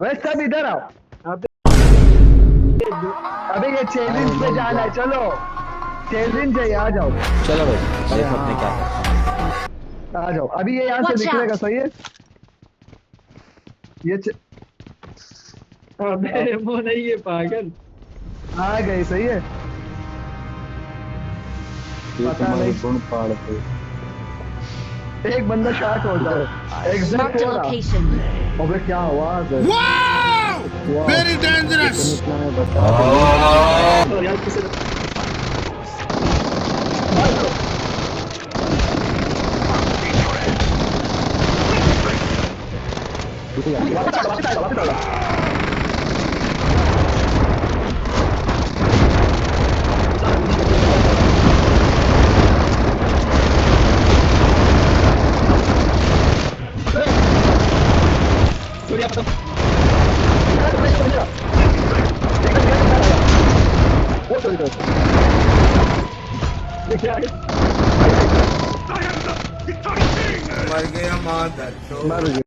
वैसे सब इधर आओ। अबे ये चैलेंज पे जाना है, चलो चैलेंज है, आ जाओ। चलो भाई देखो अपने क्या आ जाओ, अभी ये यहाँ से Watch निकलेगा, out! सही है। ये अबे वो नहीं है पागल। आ गई, सही है। पता नहीं, गुण पाड़ते। एक बंदा शॉट हो जाए। एग्जैक्ट Marked a हो रहा। location. अबे क्या आवाज है। Very dangerous! इतना मैं बता यार किसे वापस आ, वापस आ, वापस आ। सूर्या पता वो चल गया। ये क्या है? मर गया माता। मर गया।